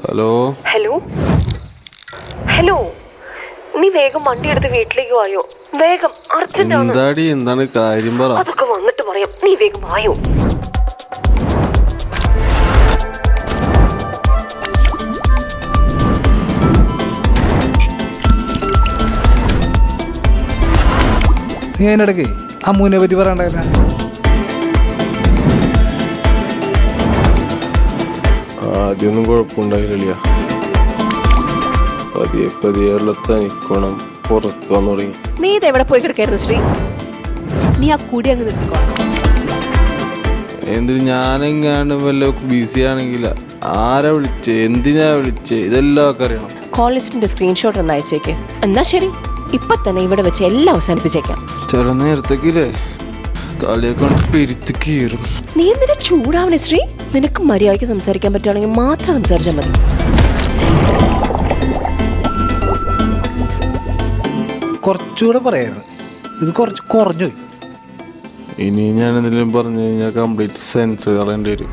Hello hello hello, നീ വേഗം വണ്ടി എടുത്ത് വീട്ടിലേക്ക് വായോ. വേഗം, അർജന്റ് ആണ്. എന്താടി, എന്താണ് കാര്യം പറ. അതൊക്കെ വന്നിട്ട് പറയാം, നീ വേഗം വായോ. നീ അതിനിടയ്ക്ക് അമ്മൂനെ പറ്റി പറയണ്ടല്ല. ആദ്യമൊന്നും കുഴപ്പമുണ്ടായില്ല. പതിയെ പതിയെ തനിക്കണം പുറത്തു വന്നു തുടങ്ങി. നീ ഇതെവിടെ പോയി കിടക്കായിരുന്നു ശ്രീ? നീ ആ കൂടി അങ്ങ് നിൽക്കോ. എന്തിന് ഞാനെങ്ങാണ്ട് വല്ല ബിസി ആണെങ്കിൽ ആരാ വിളിച്ചേ, എന്തിനാ വിളിച്ചേ, ഇതെല്ലാം ഒക്കെ അറിയണം. കോൾ ലിസ്റ്റിന്റെ സ്ക്രീൻഷോട്ട് ഒന്ന് അയച്ചേക്ക്. എന്നാ ശരി, ഇപ്പൊ തന്നെ ഇവിടെ വെച്ച് എല്ലാം അവസാനിപ്പിച്ചേക്കാം. ചില നേരത്തേക്കില്ലേ തലയൊക്കെ പെരുത്ത് കീറും. നീ എന്തിനാ ചൂടാവണേ ശ്രീ? നിനക്ക് മര്യാദയ്ക്ക് സംസാരിക്കാൻ പറ്റുകയാണെങ്കിൽ മാത്രം സംസാരിച്ചാൽ മതി. കുറച്ചുകൂടെ പറയായിരുന്നു, ഇത് കുറച്ച് കുറഞ്ഞു. ഇനി ഞാൻ എന്തെങ്കിലും പറഞ്ഞു കഴിഞ്ഞാൽ കംപ്ലീറ്റ് സെൻസ് കളയേണ്ടി വരും.